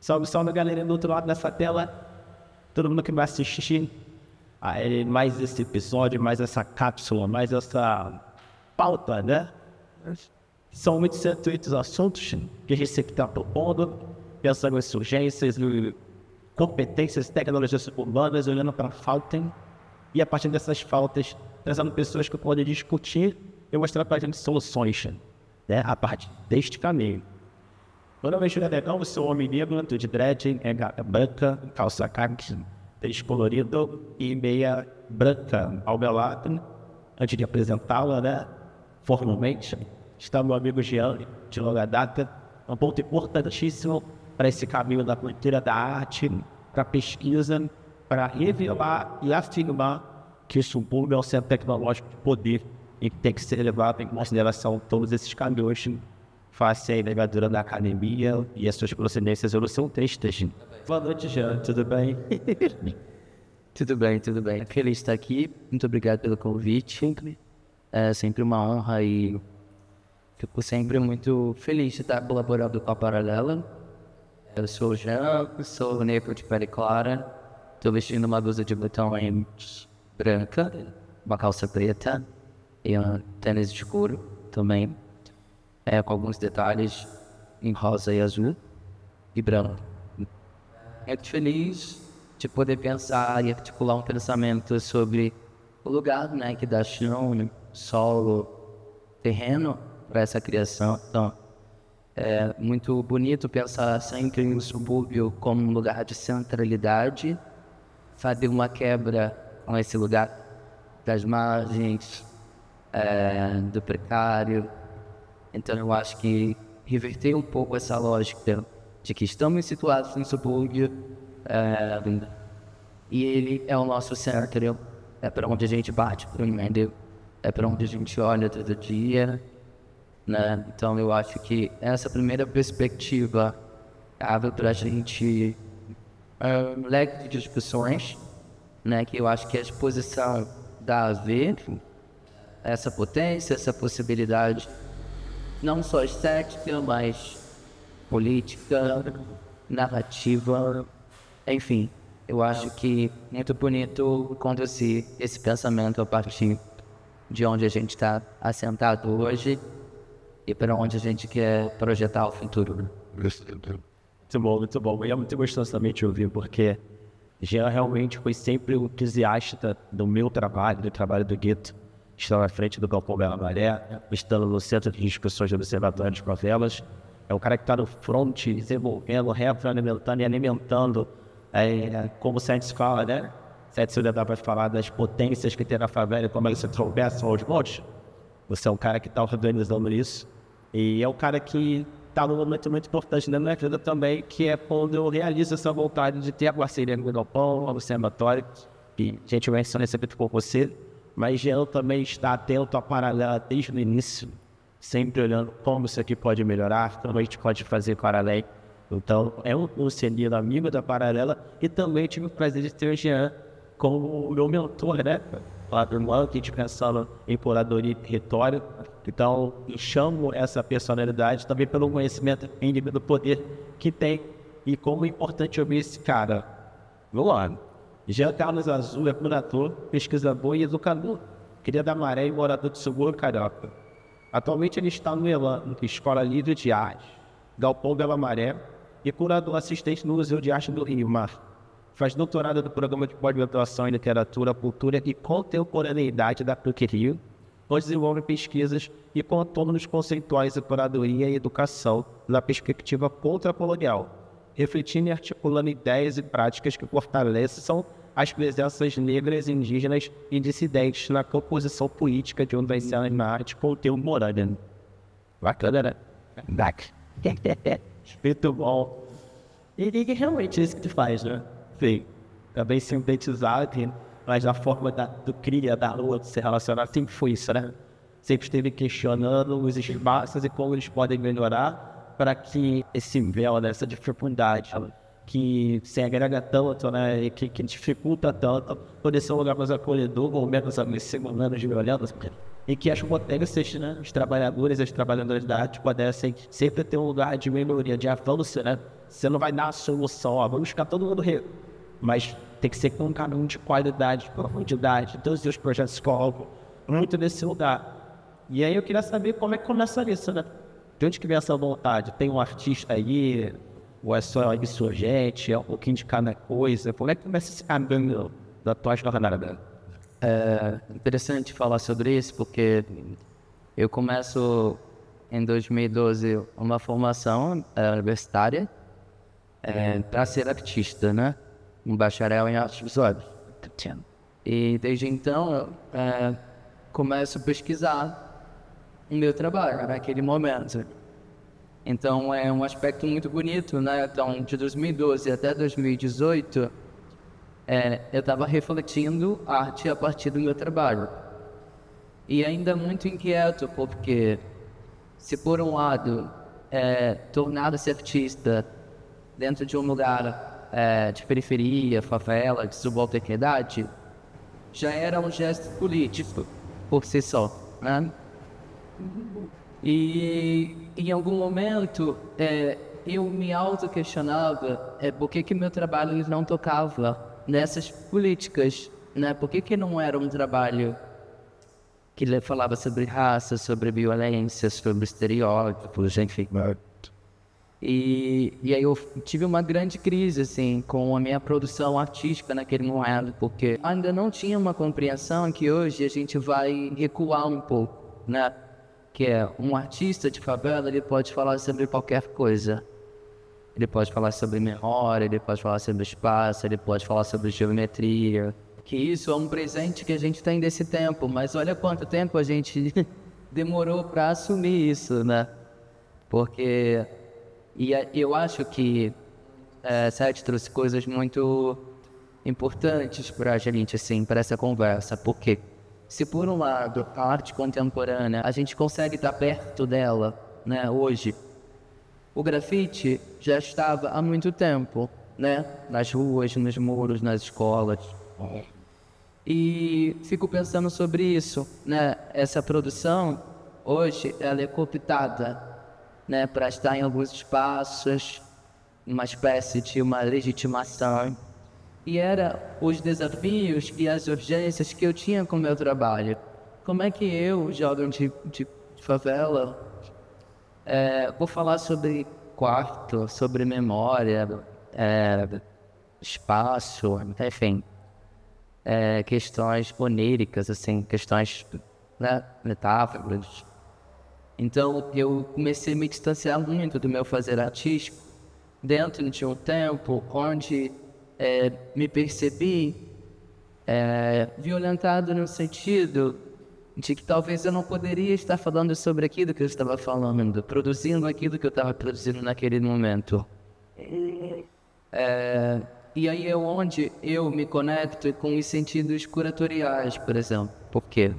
Salve, salve, galera do outro lado dessa tela. Todo mundo que vai assistir mais esse episódio, mais essa cápsula, mais essa pauta, né? São muitos certos assuntos que a gente sempre está propondo, pensando em urgências, competências, tecnologias urbanas, olhando para a falta e a partir dessas faltas, trazendo pessoas que podem discutir e mostrar para a gente soluções, né? A partir deste caminho. Meu nome é Júlio Negão, eu sou homem negro, de dread, regata branca, calça khaki, tênis colorido e meia branca ao meu lado. Antes de apresentá-la, né, formalmente, está meu amigo Jean, de longa data, um ponto importantíssimo para esse caminho da cultura da arte, para a pesquisa, para revelar e afirmar que o subúrbio é um centro tecnológico de poder e que tem que ser levado em consideração todos esses caminhos face à envergadura da academia e as suas procedências eurocentristas. Boa noite, Jean. Tudo bem? Tudo bem, tudo bem. Feliz de estar aqui. Muito obrigado pelo convite. É sempre uma honra e fico sempre muito feliz de estar colaborando com a Paralela. Eu sou o Jean, sou negro de pele clara. Estou vestindo uma blusa de botões branca, uma calça preta e um tênis escuro também. Com alguns detalhes em rosa e azul e branco. Muito feliz de poder pensar e articular um pensamento sobre o lugar, né, que dá chão, solo, terreno para essa criação. Então, é muito bonito pensar sempre no subúrbio como um lugar de centralidade, fazer uma quebra com esse lugar das margens, do precário. Então eu acho que reverter um pouco essa lógica de que estamos situados no subúrbio e ele é o nosso centro, é para onde a gente bate para o mundo, é para onde a gente olha todo dia, né? Então eu acho que essa primeira perspectiva abre para a gente um leque de discussões, né? Que eu acho que a exposição dá a ver essa potência, essa possibilidade, não só estética, mas política, narrativa, enfim. Eu acho que é muito bonito conduzir esse pensamento a partir de onde a gente está assentado hoje e para onde a gente quer projetar o futuro. Muito bom, muito bom. E é muito gostoso também te ouvir, porque Jean realmente foi sempre o entusiasta do meu trabalho, do trabalho do Gueto. Estando à frente do Galpão Bela Maré, estando no centro de discussões do Observatório de Favelas. É um cara que está no front, desenvolvendo, retroalimentando e alimentando, como o Sérgio fala, né? Sérgio dá para falar das potências que tem na favela e como elas se tropeçam aos montes. Você é um cara que está organizando isso. E é um cara que está num momento muito importante na minha vida também, que é quando eu realizo essa vontade de ter a parceria com o Galpão, o Observatório, e gentilmente só recebido por você. Mas Jean também está atento à Paralela desde o início, sempre olhando como isso aqui pode melhorar, como a gente pode fazer paralelo. Então, é um conselheiro amigo da Paralela e também tive o prazer de ter o Jean como o meu mentor, né? Lá do irmão, que a gente pensando em curadoria e território. Então, eu chamo essa personalidade também pelo conhecimento do poder que tem e como é importante ouvir esse cara. Vamos lá. Jean Carlos Azul é curador, pesquisador e educador, cria da Maré e morador de subúrbio carioca. Atualmente ele está no ELAN, Escola Livre de Arte, Galpão Bela Maré, e curador assistente no Museu de Arte do Rio Mar. Faz doutorado do Programa de Pós-Graduação em Literatura, Cultura e Contemporaneidade da PUC Rio, onde desenvolve pesquisas e contornos conceituais de curadoria e educação na perspectiva contracolonial, refletindo e articulando ideias e práticas que fortaleçam as presenças negras, indígenas e dissidentes na composição política de onde cenas na arte contemporânea. Bacana, né? Muito bom. E realmente é isso que tu faz, né? Sim. Também sintetizado, mas a forma do cria, da rua, de se relacionar, sempre foi isso, né? Sempre esteve questionando os espaços e como eles podem melhorar para que esse véu, essa dificuldade que se agrega tanto, né, e que dificulta tanto, poder ser um lugar mais acolhedor, ou menos menos de violência, e que as potências, né, os trabalhadores e as trabalhadoras da arte pudessem sempre ter um lugar de melhoria, de avanço, né, Você não vai dar a solução, ó, vamos ficar todo mundo mas tem que ser com um caminho de qualidade, de profundidade. Todos os seus projetos colocam muito nesse lugar. E aí eu queria saber como é que começa isso, né? De onde que vem essa vontade? Tem um artista aí, ou é só insurgente, é um pouquinho de cada coisa? Como é que começa esse caminho da tua jornada? É interessante falar sobre isso, porque eu começo em 2012 uma formação universitária para ser artista, né? Um bacharel em artes visuais. E desde então começo a pesquisar o meu trabalho naquele momento. Então é um aspecto muito bonito, né? Então de 2012 até 2018 eu estava refletindo arte a partir do meu trabalho. E ainda muito inquieto, porque se por um lado tornar-se artista dentro de um lugar de periferia, favela, de subalternidade, já era um gesto político por si só, né? E em algum momento eu me auto-questionava por que meu trabalho ele não tocava nessas políticas, né? Por que não era um trabalho que ele falava sobre raça, sobre violência, sobre estereótipos, enfim. E aí eu tive uma grande crise, assim, com a minha produção artística naquele momento, porque ainda não tinha uma compreensão que hoje a gente vai recuar um pouco, né? Que é um artista de favela, ele pode falar sobre qualquer coisa. Ele pode falar sobre memória, ele pode falar sobre espaço, ele pode falar sobre geometria. Que isso é um presente que a gente tem desse tempo, mas olha quanto tempo a gente demorou para assumir isso, né? Porque eu acho que Seth trouxe coisas muito importantes para a gente, assim, para essa conversa. Porque se por um lado a arte contemporânea a gente consegue estar perto dela, né, hoje, o grafite já estava há muito tempo, né, nas ruas, nos muros, nas escolas. E fico pensando sobre isso, né? Essa produção hoje ela é cooptada, né, para estar em alguns espaços, uma espécie de uma legitimação. E era os desafios e as urgências que eu tinha com o meu trabalho. Como é que eu, jovem de favela, vou falar sobre quarto, sobre memória, espaço, enfim, questões oníricas, assim, questões, né, metáforas. Então eu comecei a me distanciar muito do meu fazer artístico dentro de um tempo onde me percebi violentado no sentido de que talvez eu não poderia estar falando sobre aquilo que eu estava falando, produzindo aquilo que eu estava produzindo naquele momento. E aí é onde eu me conecto com os sentidos curatoriais, por exemplo. Por quê?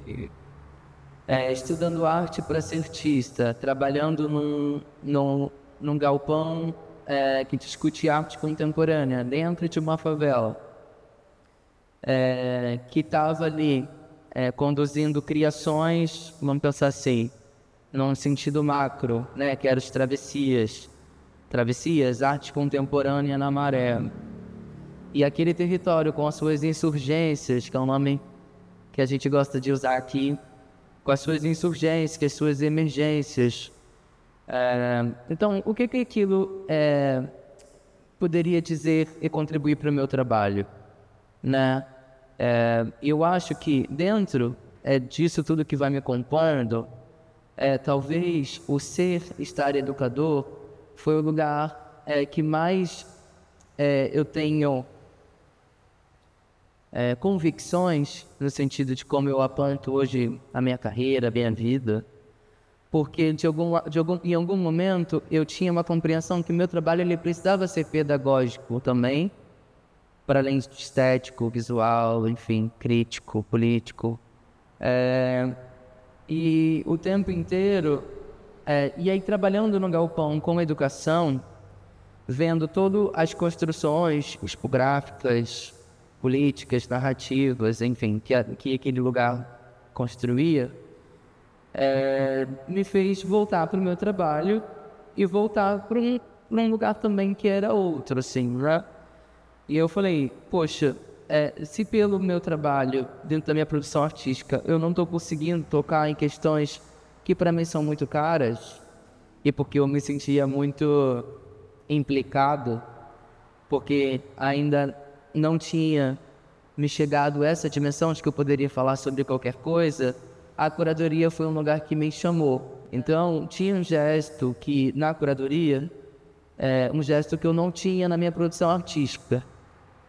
Estudando arte para ser artista, trabalhando num galpão que discute arte contemporânea dentro de uma favela, que estava ali conduzindo criações, vamos pensar assim, num sentido macro, né, que eram as travessias, arte contemporânea na Maré. E aquele território com as suas insurgências, que é um nome que a gente gosta de usar aqui, com as suas insurgências, com as suas emergências. Então, o que aquilo poderia dizer e contribuir para o meu trabalho, né? Eu acho que dentro disso tudo que vai me compondo, talvez o estar educador, foi o lugar que mais eu tenho convicções no sentido de como eu aponto hoje a minha carreira, a minha vida. Porque em algum momento eu tinha uma compreensão que o meu trabalho ele precisava ser pedagógico também, para além de estético, visual, enfim, crítico, político. E o tempo inteiro, e aí trabalhando no galpão com educação, vendo todas as construções tipográficas, políticas, narrativas, enfim, que aquele lugar construía, me fez voltar para o meu trabalho e voltar para num lugar também que era outro, assim, né? E eu falei, poxa, se pelo meu trabalho, dentro da minha produção artística, eu não estou conseguindo tocar em questões que para mim são muito caras, e porque eu me sentia muito implicado, porque ainda não tinha me chegado essa dimensão de que eu poderia falar sobre qualquer coisa, a curadoria foi um lugar que me chamou. Então, tinha um gesto que, na curadoria, um gesto que eu não tinha na minha produção artística.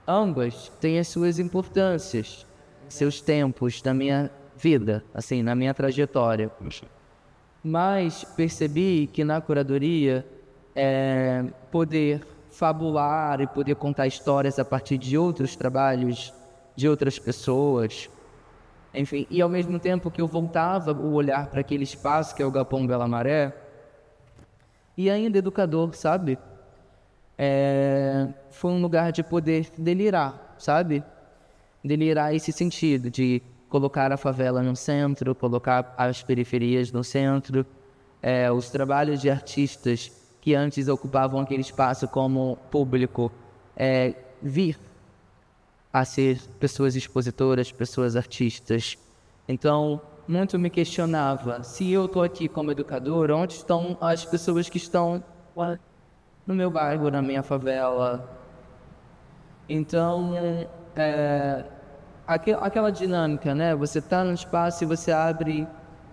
Ambas têm as suas importâncias, seus tempos na minha vida, assim, na minha trajetória. Mas percebi que na curadoria, poder fabular e poder contar histórias a partir de outros trabalhos, de outras pessoas, enfim, e ao mesmo tempo que eu voltava o olhar para aquele espaço que é o Galpão Bela Maré, e ainda educador, sabe? Foi um lugar de poder delirar, sabe? Delirar esse sentido de colocar a favela no centro, colocar as periferias no centro, os trabalhos de artistas que antes ocupavam aquele espaço como público, vir a ser pessoas expositoras, pessoas artistas. Então, muito me questionava, se eu estou aqui como educador, onde estão as pessoas que estão no meu bairro, na minha favela? Então, aquela dinâmica, né? Você está no espaço e você abre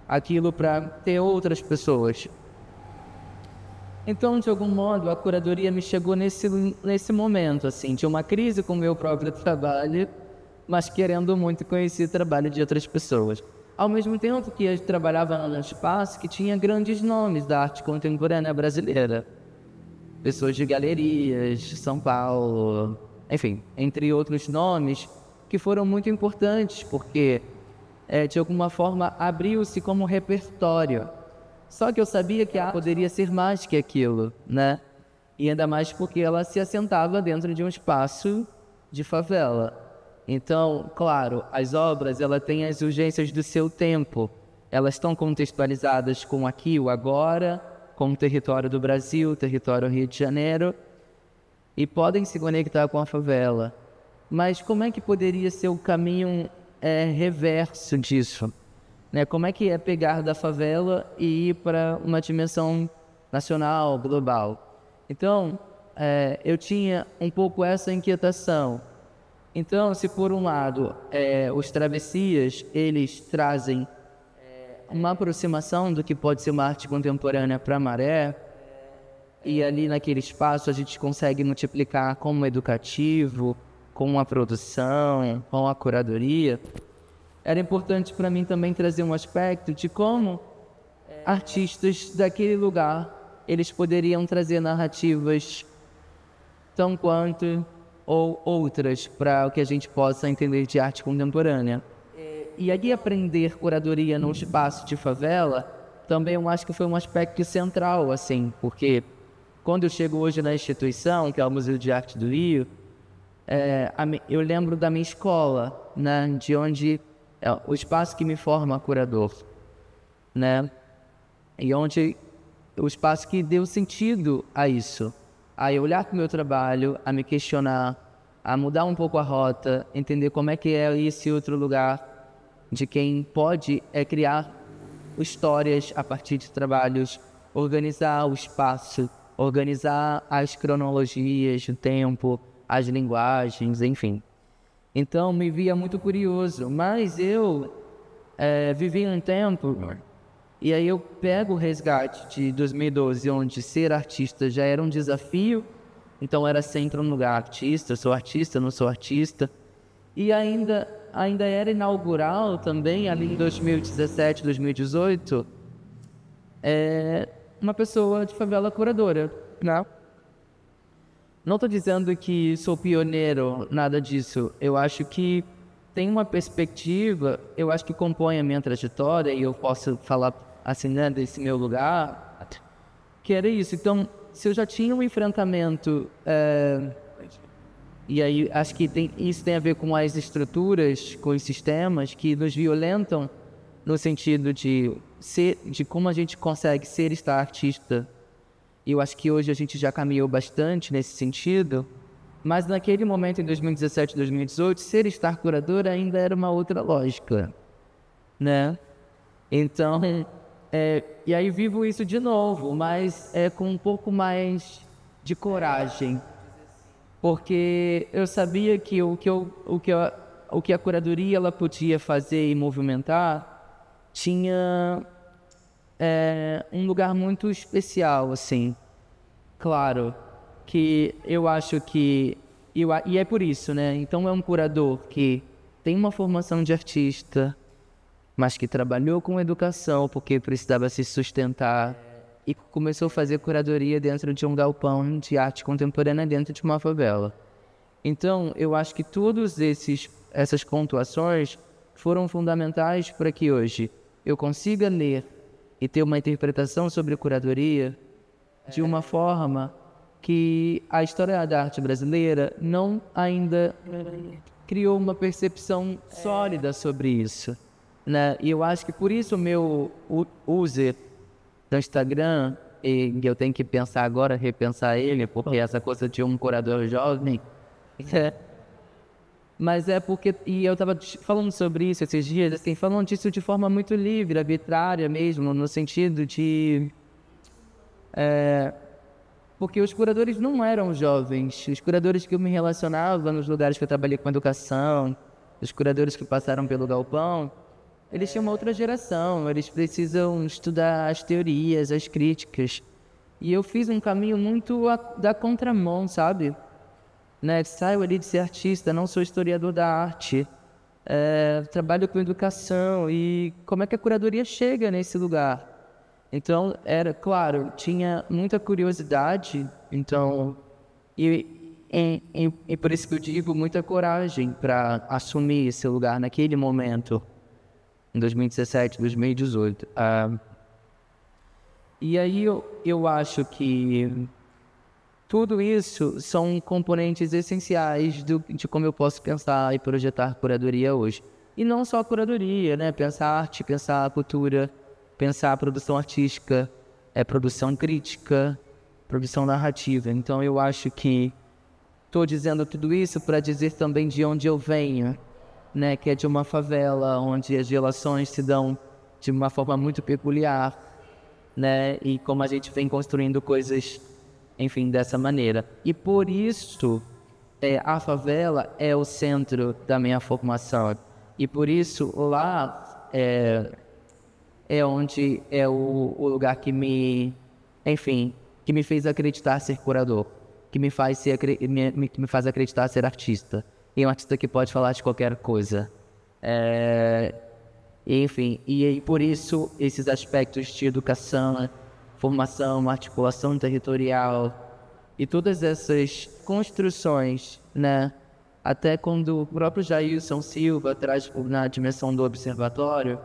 aquilo para ter outras pessoas. Então, de algum modo, a curadoria me chegou nesse momento, assim, de uma crise com o meu próprio trabalho, mas querendo muito conhecer o trabalho de outras pessoas. Ao mesmo tempo que eu trabalhava num espaço que tinha grandes nomes da arte contemporânea brasileira. Pessoas de galerias, São Paulo, enfim, entre outros nomes que foram muito importantes, porque, de alguma forma, abriu-se como repertório. Só que eu sabia que a arte poderia ser mais que aquilo, né? E ainda mais porque ela se assentava dentro de um espaço de favela. Então, claro, as obras, ela têm as urgências do seu tempo. Elas estão contextualizadas com aqui, o agora, com o território do Brasil, o território Rio de Janeiro, e podem se conectar com a favela. Mas como é que poderia ser o caminho reverso disso? Né? Como é que é pegar da favela e ir para uma dimensão nacional, global? Então, eu tinha um pouco essa inquietação. Então, se por um lado, os travessias, eles trazem uma aproximação do que pode ser uma arte contemporânea para a Maré, e ali naquele espaço a gente consegue multiplicar com o educativo, com a produção, com a curadoria, era importante para mim também trazer um aspecto de como artistas daquele lugar, eles poderiam trazer narrativas tão quanto ou outras para o que a gente possa entender de arte contemporânea. E aí aprender curadoria num espaço de favela, também eu acho que foi um aspecto central, assim, porque quando eu chego hoje na instituição, que é o Museu de Arte do Rio, eu lembro da minha escola, né, de onde o espaço que me forma curador, né? E onde o espaço que deu sentido a isso, a eu olhar para o meu trabalho, a me questionar, a mudar um pouco a rota, entender como é que é esse outro lugar de quem pode criar histórias a partir de trabalhos, organizar o espaço, organizar as cronologias, o tempo, as linguagens, enfim. Então, me via muito curioso, mas eu vivi um tempo, e aí eu pego o resgate de 2012, onde ser artista já era um desafio, então era sempre um lugar artista, sou artista, não sou artista, e ainda era inaugural também, ali em 2017, 2018, uma pessoa de favela curadora, né? Não estou dizendo que sou pioneiro, nada disso. Eu acho que tem uma perspectiva, eu acho que compõe a minha trajetória, e eu posso falar assim, né, desse meu lugar, que era isso. Então, se eu já tinha um enfrentamento, e aí acho que isso tem a ver com as estruturas, com os sistemas que nos violentam no sentido de como a gente consegue ser e estar artista E eu acho que hoje a gente já caminhou bastante nesse sentido, mas naquele momento, em 2017, 2018, ser estar curador ainda era uma outra lógica, né? Então, e aí vivo isso de novo, mas com um pouco mais de coragem, porque eu sabia que o que a curadoria ela podia fazer e movimentar tinha um lugar muito especial, assim. Claro que eu acho que... E é por isso, né? Então é um curador que tem uma formação de artista, mas que trabalhou com educação porque precisava se sustentar e começou a fazer curadoria dentro de um galpão de arte contemporânea dentro de uma favela. Então, eu acho que todas essas pontuações foram fundamentais para que hoje eu consiga ler e ter uma interpretação sobre curadoria de uma forma que a história da arte brasileira não ainda criou uma percepção sólida sobre isso, né? E eu acho que por isso o meu user do Instagram, e eu tenho que pensar agora, repensar ele, porque essa coisa de um curador jovem, mas é porque, e eu estava falando sobre isso esses dias, assim, falando disso de forma muito livre, arbitrária mesmo, no sentido de... porque os curadores não eram jovens, os curadores que eu me relacionava nos lugares que eu trabalhei com educação, os curadores que passaram pelo galpão, eles tinham uma outra geração, eles precisam estudar as teorias, as críticas. E eu fiz um caminho muito da contramão, sabe? Né? Saio ali de ser artista, não sou historiador da arte, trabalho com educação e como é que a curadoria chega nesse lugar? Então, era, claro, tinha muita curiosidade, então, e por isso que eu digo, muita coragem para assumir esse lugar naquele momento, em 2017, 2018. E aí eu acho que tudo isso são componentes essenciais de como eu posso pensar e projetar curadoria hoje. E não só a curadoria, né? Pensar arte, pensar a cultura, pensar a produção artística, produção crítica, produção narrativa. Então eu acho que estou dizendo tudo isso para dizer também de onde eu venho, né? Que é de uma favela onde as relações se dão de uma forma muito peculiar, né? E como a gente vem construindo coisas, enfim, dessa maneira. E por isso a favela é o centro da minha formação. E por isso lá onde é o lugar que me, enfim, que me fez acreditar ser curador, que me faz acreditar ser artista. E um artista que pode falar de qualquer coisa. Enfim, e por isso esses aspectos de educação, formação, articulação territorial e todas essas construções, né? Até quando o próprio Jailson Silva traz na dimensão do observatório,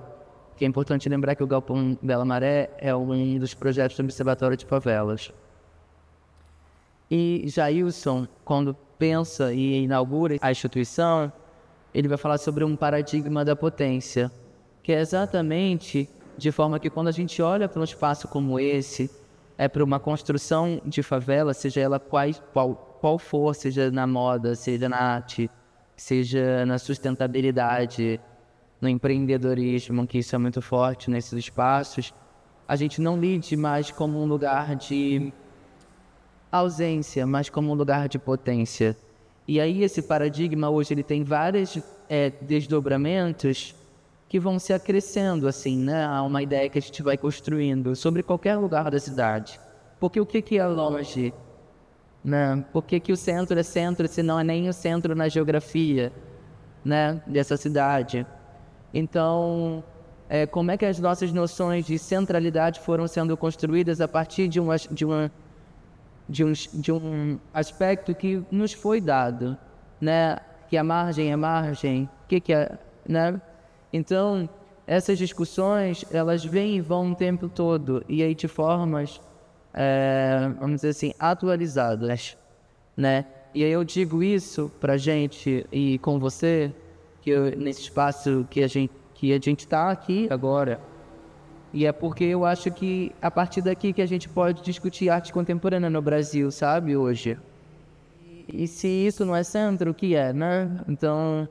que é importante lembrar que o Galpão Bela Maré é um dos projetos do Observatório de Favelas. E Jailson, quando pensa e inaugura a instituição, ele vai falar sobre um paradigma da potência, que é exatamente de forma que quando a gente olha para um espaço como esse, para uma construção de favela, seja ela qual for, seja na moda, seja na arte, seja na sustentabilidade, no empreendedorismo, que isso é muito forte nesses espaços, a gente não lide mais como um lugar de ausência, mas como um lugar de potência. E aí esse paradigma hoje ele tem vários desdobramentos que vão se acrescendo, assim, né? Há uma ideia que a gente vai construindo sobre qualquer lugar da cidade. Porque o que é longe? Né? Por que o centro é centro se não é nem o centro na geografia, né? Dessa cidade? Então, como é que as nossas noções de centralidade foram sendo construídas a partir de um aspecto que nos foi dado, né? Que a margem é margem, o que é, né? Então, essas discussões, elas vêm e vão o tempo todo, e aí de formas, vamos dizer assim, atualizadas, né? E aí eu digo isso pra gente e com você, nesse espaço que a gente está aqui agora, E é porque eu acho que a partir daqui que a gente pode discutir arte contemporânea no Brasil, sabe, hoje. E se isso não é centro, o que é, né? Então,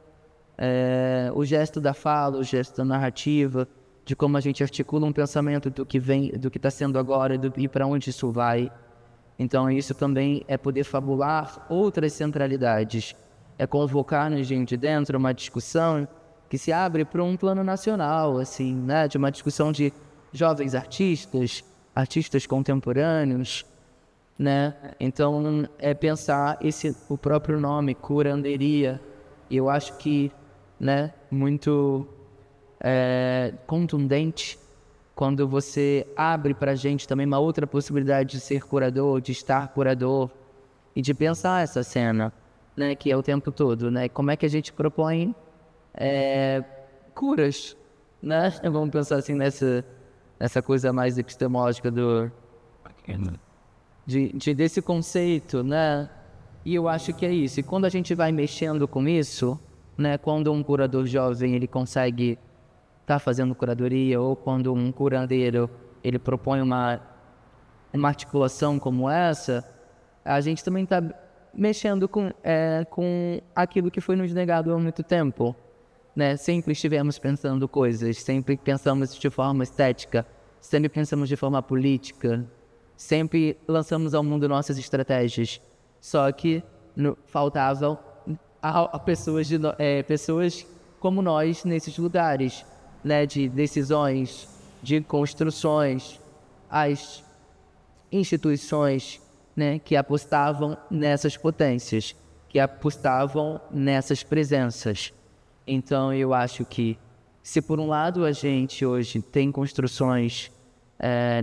o gesto da fala, o gesto da narrativa, de como a gente articula um pensamento do que vem, do que está sendo agora e para onde isso vai. Então, isso também é poder fabular outras centralidades. É convocar na gente de dentro uma discussão que se abre para um plano nacional, assim, né? De uma discussão de jovens artistas, artistas contemporâneos, né? Então, é pensar o próprio nome, curanderia, e eu acho que, né, muito contundente quando você abre para a gente também uma outra possibilidade de ser curador, de estar curador e de pensar essa cena, né, que é o tempo todo, né? Como é que a gente propõe curas, né? Vamos pensar assim nessa coisa mais epistemológica desse conceito, né? E eu acho que é isso. E quando a gente vai mexendo com isso, né? Quando um curador jovem ele consegue estar fazendo curadoria, ou quando um curandeiro ele propõe uma articulação como essa, a gente também está mexendo com aquilo que foi nos negado há muito tempo, né? Sempre estivemos pensando coisas, sempre pensamos de forma estética, sempre pensamos de forma política, sempre lançamos ao mundo nossas estratégias. Só que faltavam a pessoas como nós nesses lugares, né, de decisões, de construções, as instituições, né, que apostavam nessas potências, que apostavam nessas presenças. Então eu acho que se por um lado a gente hoje tem construções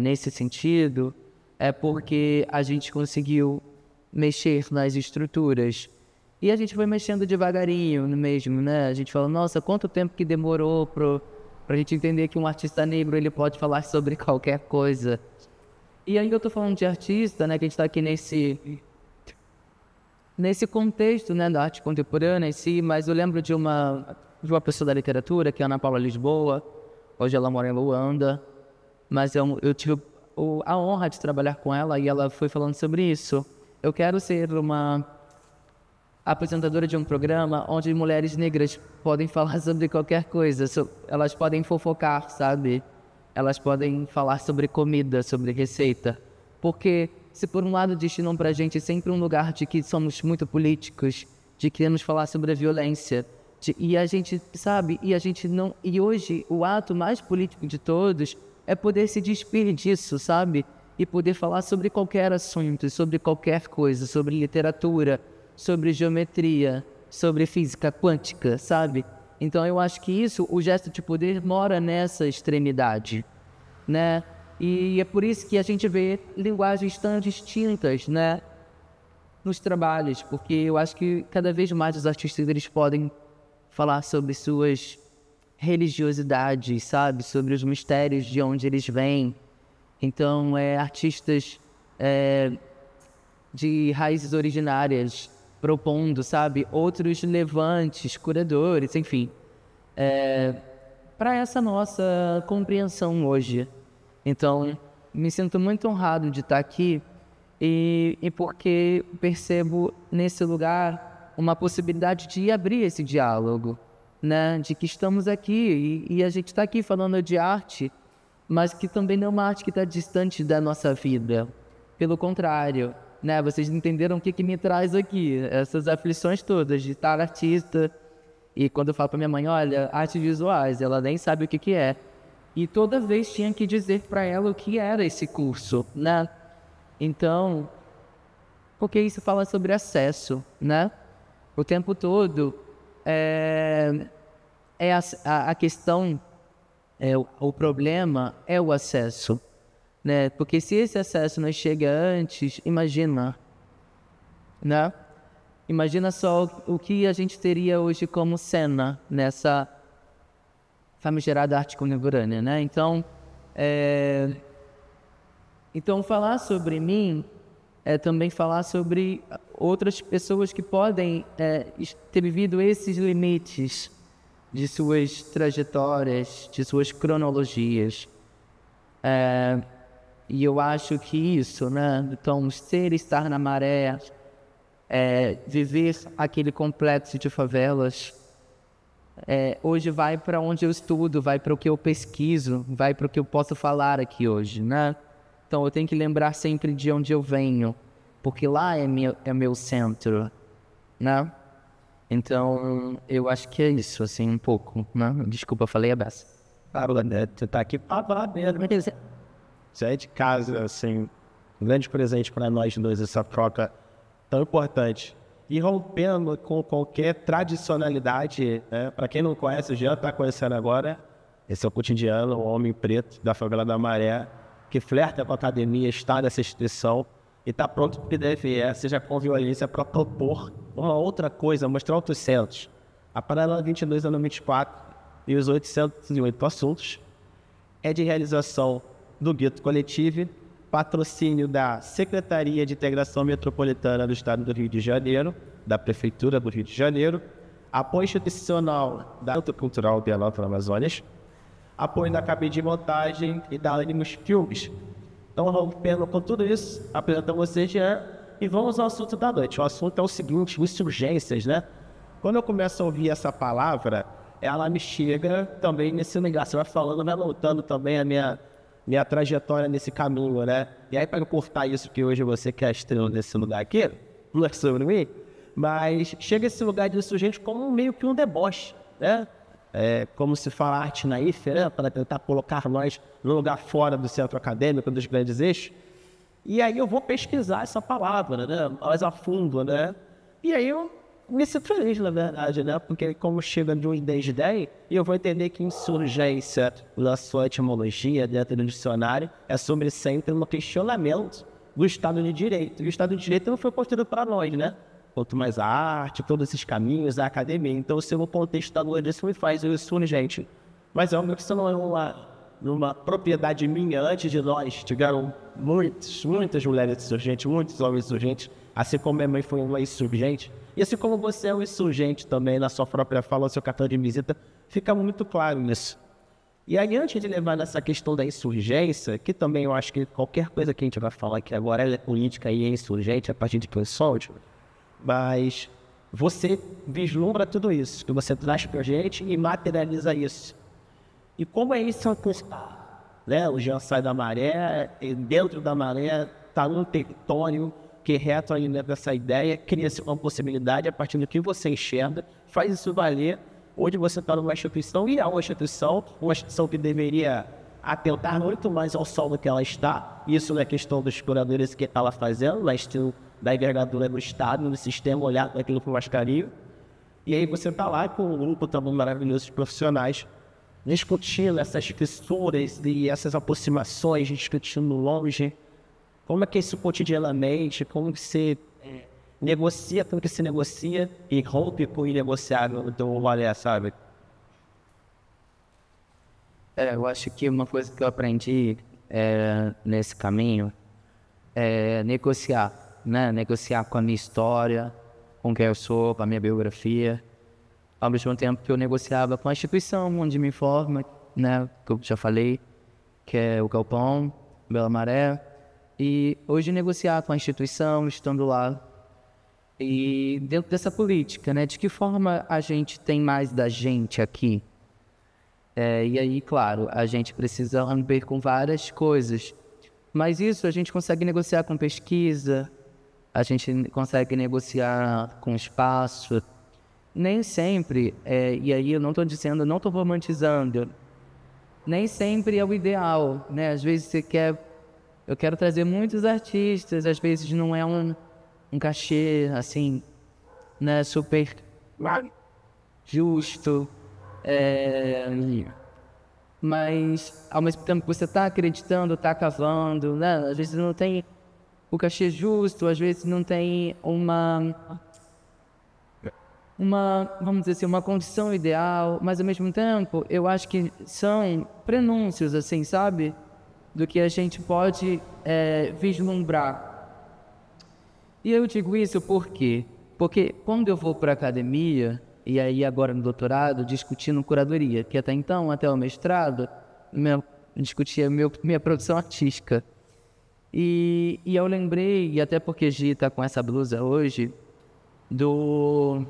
nesse sentido, é porque a gente conseguiu mexer nas estruturas. E a gente foi mexendo devagarinho mesmo, né? A gente fala, nossa, quanto tempo que demorou pra gente entender que um artista negro ele pode falar sobre qualquer coisa. E aí eu tô falando de artista, né? Que a gente tá aqui nesse contexto, né, da arte contemporânea em si, mas eu lembro de uma pessoa da literatura, que é a Ana Paula Lisboa. Hoje ela mora em Luanda, mas eu tive a honra de trabalhar com ela e ela foi falando sobre isso. Eu quero ser uma apresentadora de um programa onde mulheres negras podem falar sobre qualquer coisa, elas podem fofocar, sabe? Elas podem falar sobre comida, sobre receita. Porque se por um lado destinam pra gente sempre um lugar de que somos muito políticos, de que queremos falar sobre a violência, e a gente, sabe, e a gente não... E hoje o ato mais político de todos é poder se despir disso, sabe? E poder falar sobre qualquer assunto, sobre qualquer coisa, sobre literatura, sobre geometria, sobre física quântica, sabe? Então eu acho que isso, o gesto de poder mora nessa extremidade, né? E é por isso que a gente vê linguagens tão distintas, né? Nos trabalhos, porque eu acho que cada vez mais os artistas eles podem falar sobre suas religiosidades, sabe? Sobre os mistérios de onde eles vêm. Então, artistas de raízes originárias propondo, sabe? Outros levantes, curadores, enfim. Para essa nossa compreensão hoje. Então, me sinto muito honrado de estar aqui e porque percebo nesse lugar uma possibilidade de abrir esse diálogo, né? De que estamos aqui e a gente está aqui falando de arte, mas que também não é uma arte que está distante da nossa vida. Pelo contrário, né? Vocês entenderam o que me traz aqui, essas aflições todas de estar artista. E quando eu falo para minha mãe, olha, artes visuais, ela nem sabe o que é. E toda vez tinha que dizer para ela o que era esse curso, né? Então, porque isso fala sobre acesso, né? O tempo todo a questão, o problema é o acesso, né? Porque se esse acesso não chega antes, imagina, né? Imagina só o que a gente teria hoje como cena nessa famigerada arte contemporânea, né? Então, falar sobre mim é também falar sobre outras pessoas que podem ter vivido esses limites de suas trajetórias, de suas cronologias. E eu acho que isso, né? Então, estar na maré, viver aquele complexo de favelas, hoje vai para onde eu estudo, vai para o que eu pesquiso, vai para o que eu posso falar aqui hoje, né? Então, eu tenho que lembrar sempre de onde eu venho, porque lá é meu centro, né? Então, eu acho que é isso, assim, um pouco, né? Desculpa, eu falei a beça. Claro, né? Você tá aqui pra falar mesmo. Isso é de casa, assim, um grande presente para nós dois, essa troca tão importante. E rompendo com qualquer tradicionalidade, né? Para quem não conhece, o Jean está conhecendo agora, esse é o cotidiano, o homem preto da favela da Maré, que flerta com a academia, está nessa instituição e está pronto para o que deve seja com violência, para propor uma outra coisa, mostrar outros centros. A paralela 22 ano 24 e os 808 assuntos é de realização do Gueto Coletivo, patrocínio da Secretaria de Integração Metropolitana do Estado do Rio de Janeiro, da Prefeitura do Rio de Janeiro, apoio institucional da Centro Cultural Bienal do Amazonas, apoio da Cabine de Montagem e da Ânimos Filmes. Então, rompendo com tudo isso, apresentamos vocês, Jean, e vamos ao assunto da noite. O assunto é o seguinte, insurgências, né? Quando eu começo a ouvir essa palavra, ela me chega também nesse lugar. Você vai falando, vai voltando também a minha trajetória nesse caminho, né? E aí, para cortar isso, que hoje você quer estrela nesse lugar aqui, não é sobre mim, mas chega esse lugar de insurgente como meio que um deboche, né? Como se fala arte naif, né? Para tentar colocar nós no lugar fora do centro acadêmico, dos grandes eixos. E aí eu vou pesquisar essa palavra, né? Mais a fundo, né? E aí eu me sinto feliz, na verdade, né? Porque como chega de um 10, e eu vou entender que insurgência, na sua etimologia, dentro do dicionário, é sobre sempre um questionamento do Estado de Direito. E o Estado de Direito não foi construído para nós, né? Quanto mais a arte, todos esses caminhos, a academia. Então, se o contexto da lua disso me faz eu insurgente. Mas é uma questão, não é uma propriedade minha. Antes de nós, tiveram muitas mulheres insurgentes, muitos homens insurgentes, assim como minha mãe foi uma insurgente. E assim como você é um insurgente também, na sua própria fala, no seu cartão de visita, fica muito claro nisso. E aí, antes de levar nessa questão da insurgência, que também eu acho que qualquer coisa que a gente vai falar aqui agora, ela é política e é insurgente, a partir de que eu sou, mas você vislumbra tudo isso, que você traz para a gente e materializa isso. E como é isso alcançar? Né? O Jean sai da Maré, e dentro da Maré está num território que reto ali dessa ideia, cria-se uma possibilidade a partir do que você enxerga, faz isso valer, onde você está numa instituição, e é uma instituição que deveria atentar muito mais ao solo que ela está. Isso não é questão dos curadores que ela fazendo, mas da envergadura do Estado, no sistema, olhar para aquilo com mais carinho. E aí você está lá com um grupo também maravilhoso de profissionais, discutindo essas fissuras e essas aproximações, discutindo longe. Como é que é isso cotidianamente, como que você negocia, como que se negocia e rompe com o inegociável do Valé, sabe? Eu acho que uma coisa que eu aprendi nesse caminho é negociar, né? Negociar com a minha história, com quem eu sou, com a minha biografia, ao mesmo tempo que eu negociava com a instituição onde me forma, né? Que eu já falei, que é o Galpão, Bela Maré, e hoje negociar com a instituição, estando lá, e dentro dessa política, né? De que forma a gente tem mais da gente aqui? E aí, claro, a gente precisa romper com várias coisas, mas isso a gente consegue negociar com pesquisa, a gente consegue negociar com espaço. Nem sempre, e aí eu não estou dizendo, não estou romantizando, nem sempre é o ideal, né? Às vezes eu quero trazer muitos artistas, às vezes não é um cachê, assim, né, super justo, mas ao mesmo tempo que você está acreditando, está cavando, né? Às vezes não tem o cachê justo, às vezes não tem uma, vamos dizer assim, uma condição ideal, mas ao mesmo tempo eu acho que são prenúncios, assim, sabe? Do que a gente pode vislumbrar. E eu digo isso por quê? Porque quando eu vou para a academia, e aí agora no doutorado, discutindo curadoria, que até então, até o mestrado, discutia minha produção artística. E eu lembrei, e até porque Gi tá com essa blusa hoje, do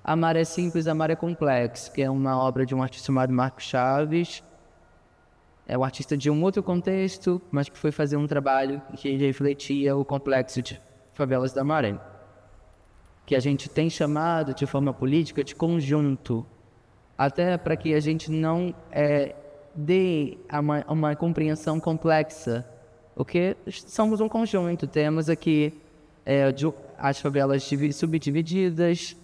Amar é Simples, Amar é Complexo, que é uma obra de um artista chamado Marco Chaves. É um artista de um outro contexto, mas que foi fazer um trabalho que refletia o complexo de favelas da Maré, que a gente tem chamado de forma política de conjunto, até para que a gente não dê uma compreensão complexa, porque somos um conjunto, temos aqui as favelas subdivididas,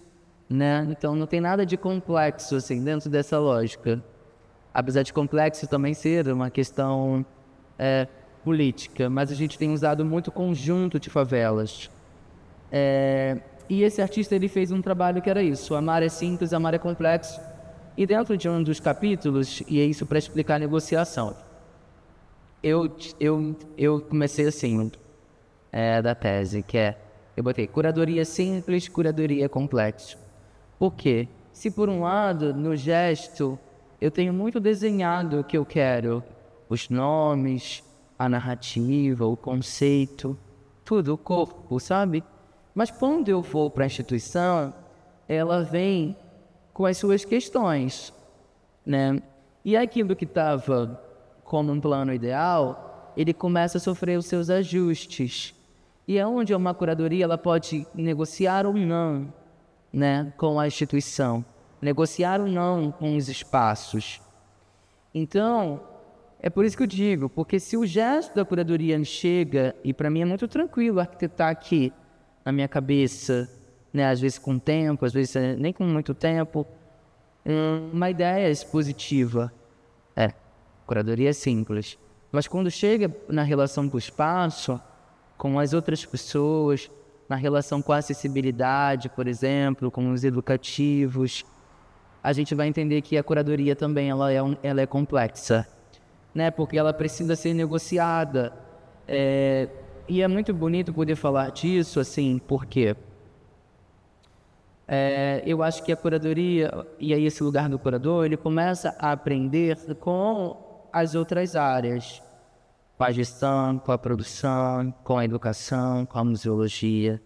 né? Então não tem nada de complexo assim dentro dessa lógica, apesar de complexo também ser uma questão política, mas a gente tem usado muito conjunto de favelas. E esse artista ele fez um trabalho que era isso: amar é simples, amar é complexo. E dentro de um dos capítulos, e é isso para explicar a negociação, eu comecei assim, da tese, que eu botei curadoria simples, curadoria complexo. Por quê? Se por um lado, no gesto, eu tenho muito desenhado o que eu quero, os nomes, a narrativa, o conceito, tudo, o corpo, sabe? Mas quando eu vou para a instituição, ela vem com as suas questões, né? E aquilo que estava como um plano ideal, ele começa a sofrer os seus ajustes. E é onde uma curadoria ela pode negociar ou não, né, com a instituição, negociar ou não com os espaços. Então, é por isso que eu digo, porque se o gesto da curadoria chega, e para mim é muito tranquilo arquitetar aqui na minha cabeça, né, às vezes com tempo, às vezes nem com muito tempo, uma ideia expositiva. Curadoria é simples. Mas quando chega na relação com o espaço, com as outras pessoas, na relação com a acessibilidade, por exemplo, com os educativos, a gente vai entender que a curadoria também ela é complexa, né? Porque ela precisa ser negociada. E é muito bonito poder falar disso, assim, porque eu acho que a curadoria, e aí esse lugar do curador, ele começa a aprender com as outras áreas, com a gestão, com a produção, com a educação, com a museologia,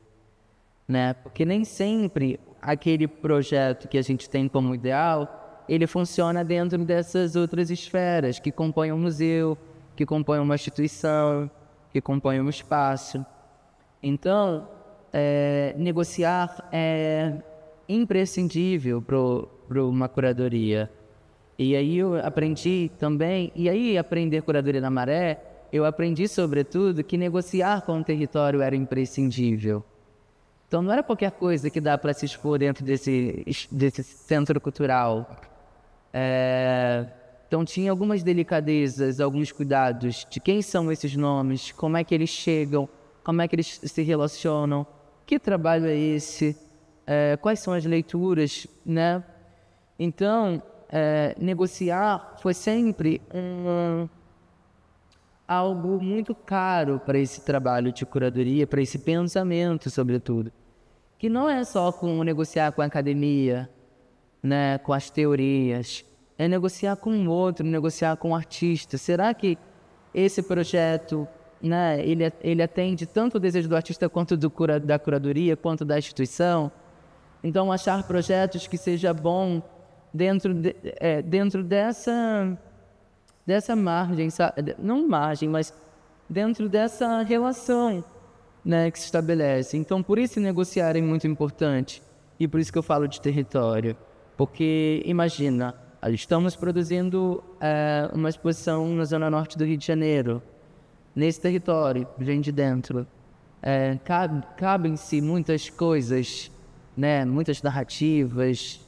né? Porque nem sempre aquele projeto que a gente tem como ideal, ele funciona dentro dessas outras esferas que compõem um museu, que compõem uma instituição, que compõem um espaço. Então, negociar é imprescindível para uma curadoria. E aí eu aprendi também, e aí aprender curadoria na Maré, eu aprendi sobretudo que negociar com o território era imprescindível. Então não era qualquer coisa que dá para se expor dentro desse centro cultural. Então tinha algumas delicadezas, alguns cuidados de quem são esses nomes, como é que eles chegam, como é que eles se relacionam, que trabalho é esse, quais são as leituras, né? Então, negociar foi sempre algo muito caro para esse trabalho de curadoria, para esse pensamento, sobretudo. Que não é só negociar com a academia, né, com as teorias, é negociar com o outro, negociar com o artista. Será que esse projeto, né, ele atende tanto o desejo do artista quanto da curadoria, quanto da instituição? Então, achar projetos que seja bom dentro dessa margem, não margem, mas dentro dessa relação, né, que se estabelece. Então, por isso negociar é muito importante, e por isso que eu falo de território. Porque, imagina, estamos produzindo uma exposição na zona norte do Rio de Janeiro, nesse território, gente de dentro. Cabem-se muitas coisas, né, muitas narrativas,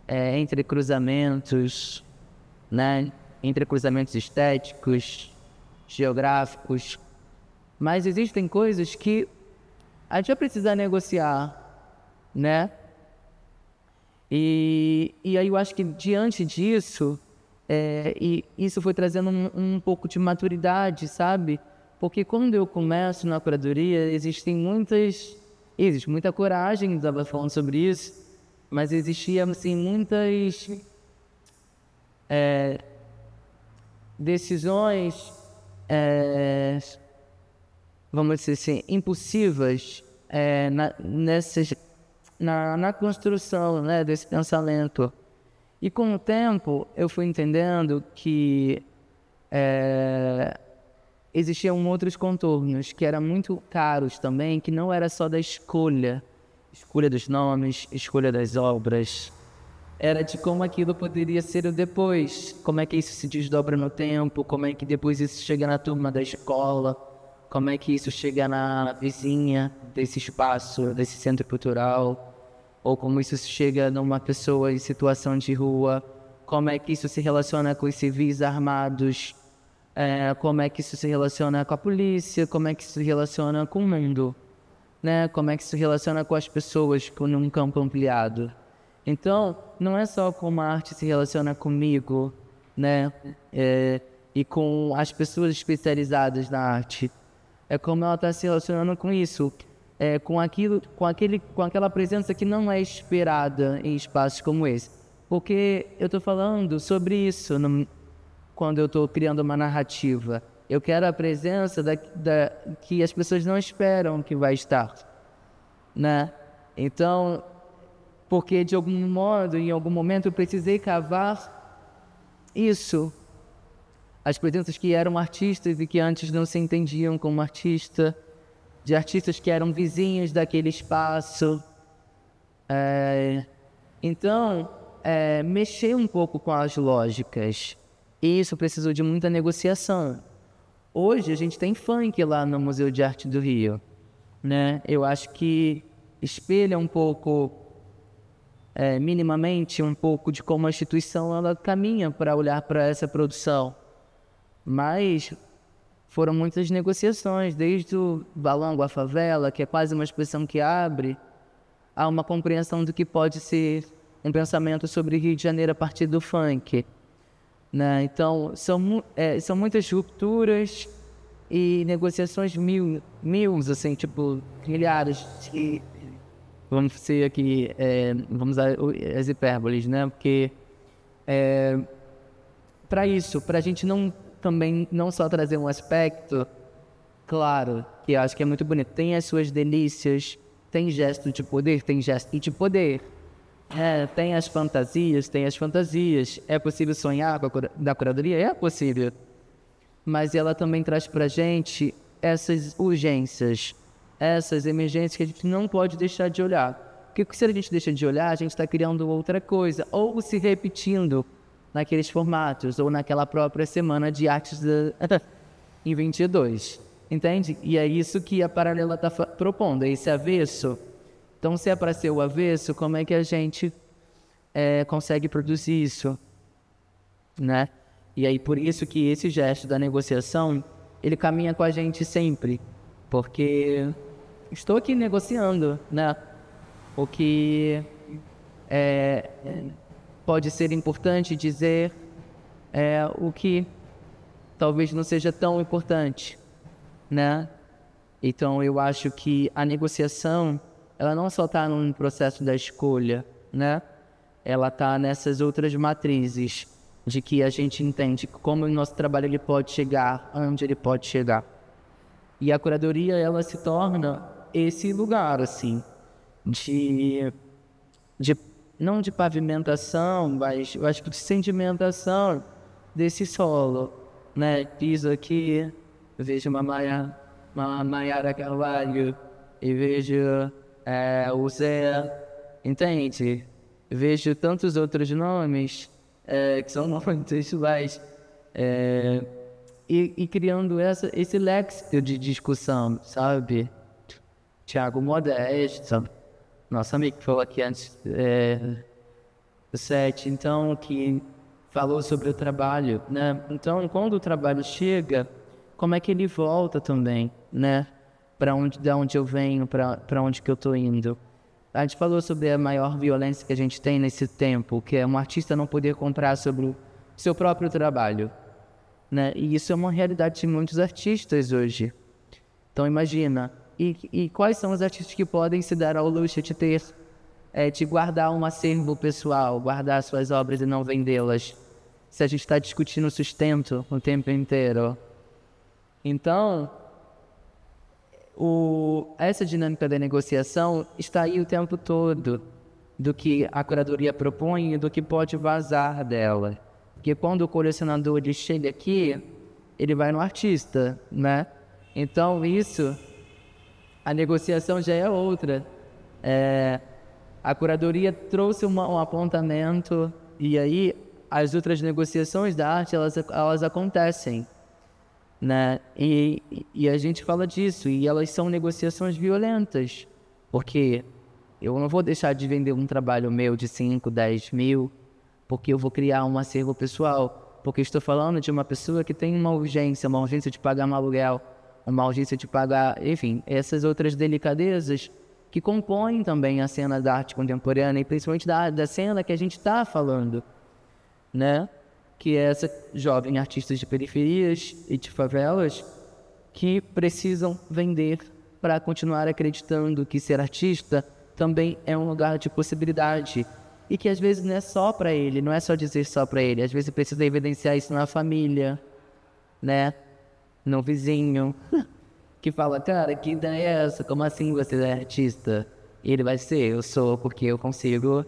entre cruzamentos, né, entre cruzamentos estéticos, geográficos, mas existem coisas que a gente vai precisar negociar, né? E aí eu acho que diante disso, e isso foi trazendo um pouco de maturidade, sabe? Porque quando eu começo na curadoria, existe muita coragem, estava falando sobre isso, mas existia assim, decisões, vamos dizer assim, impulsivas na construção, né, desse pensamento. E com o tempo eu fui entendendo que existiam outros contornos que eram muito caros também, que não era só da escolha dos nomes, escolha das obras, era de como aquilo poderia ser o depois, como é que isso se desdobra no tempo, como é que depois isso chega na turma da escola, como é que isso chega na vizinha desse espaço, desse centro cultural, ou como isso chega numa pessoa em situação de rua, como é que isso se relaciona com os civis armados, como é que isso se relaciona com a polícia, como é que isso se relaciona com o mundo, né? Como é que isso se relaciona com as pessoas num campo ampliado. Então, não é só como a arte se relaciona comigo, né? E com as pessoas especializadas na arte. É como ela está se relacionando com isso, com aquela presença que não é esperada em espaços como esse. Porque eu estou falando sobre isso quando eu estou criando uma narrativa. Eu quero a presença que as pessoas não esperam que vai estar, né? Então, porque de algum modo, em algum momento, eu precisei cavar isso. As presenças que eram artistas e que antes não se entendiam como artista, de artistas que eram vizinhos daquele espaço. Então, mexer um pouco com as lógicas. E isso precisou de muita negociação. Hoje a gente tem funk lá no Museu de Arte do Rio, né? Eu acho que espelha um pouco, minimamente, um pouco de como a instituição ela caminha para olhar para essa produção. Mas foram muitas negociações, desde o Balango à Favela, que é quase uma expressão que abre, a uma compreensão do que pode ser um pensamento sobre Rio de Janeiro a partir do funk, né? Então, são muitas rupturas e negociações mil, assim, tipo, milhares de... Vamos ser aqui, vamos usar as hipérboles, né? Porque para isso, para a gente também não só trazer um aspecto, claro, que eu acho que é muito bonito, tem as suas delícias, tem gesto de poder, tem gesto de poder, tem as fantasias, é possível sonhar da curadoria? É possível, mas ela também traz pra gente essas urgências, essas emergências que a gente não pode deixar de olhar, porque se a gente deixa de olhar, a gente está criando outra coisa, ou se repetindo naqueles formatos, ou naquela própria semana de artes em 22, entende? E é isso que a Paralela está propondo, é esse avesso. Então, se é para ser o avesso, como é que a gente consegue produzir isso, né? E aí, por isso que esse gesto da negociação, ele caminha com a gente sempre, porque estou aqui negociando, né? O que pode ser importante dizer, o que talvez não seja tão importante, né? Então, eu acho que a negociação, ela não só está num processo da escolha, né? Ela está nessas outras matrizes de que a gente entende como o nosso trabalho ele pode chegar, onde ele pode chegar. E a curadoria, ela se torna esse lugar, assim, não de pavimentação, mas eu acho que de sedimentação desse solo, né? Piso aqui, vejo uma Maiara Carvalho, e vejo o Zé, entende? Vejo tantos outros nomes que são nomes textuais, e criando esse léxico de discussão, sabe? Tiago Modesto, nosso amigo que falou aqui antes do set, então, que falou sobre o trabalho, né? Então, quando o trabalho chega, como é que ele volta também, né? Da onde eu venho, para onde que eu tô indo. A gente falou sobre a maior violência que a gente tem nesse tempo, que é um artista não poder comprar sobre o seu próprio trabalho, né? E isso é uma realidade de muitos artistas hoje. Então, imagina. E quais são os artistas que podem se dar ao luxo de de guardar um acervo pessoal, guardar suas obras e não vendê-las, se a gente está discutindo sustento o tempo inteiro? Então, essa dinâmica da negociação está aí o tempo todo, do que a curadoria propõe e do que pode vazar dela. Porque quando o colecionador ele chega aqui, ele vai no artista, né? Então a negociação já é outra. A curadoria trouxe um apontamento e aí as outras negociações da arte, elas acontecem, né? E a gente fala disso, e elas são negociações violentas, porque eu não vou deixar de vender um trabalho meu de 5, 10 mil, porque eu vou criar um acervo pessoal, porque estou falando de uma pessoa que tem uma urgência de pagar um aluguel, uma urgência de pagar, enfim, essas outras delicadezas que compõem também a cena da arte contemporânea, e principalmente da cena que a gente está falando, né? Que é essa jovem artistas de periferias e de favelas que precisam vender para continuar acreditando que ser artista também é um lugar de possibilidade. E que às vezes não é só para ele, não é só dizer só para ele. Às vezes precisa evidenciar isso na família, né? No vizinho, que fala, cara, que ideia é essa? Como assim você é artista? E ele vai ser, eu sou, porque eu consigo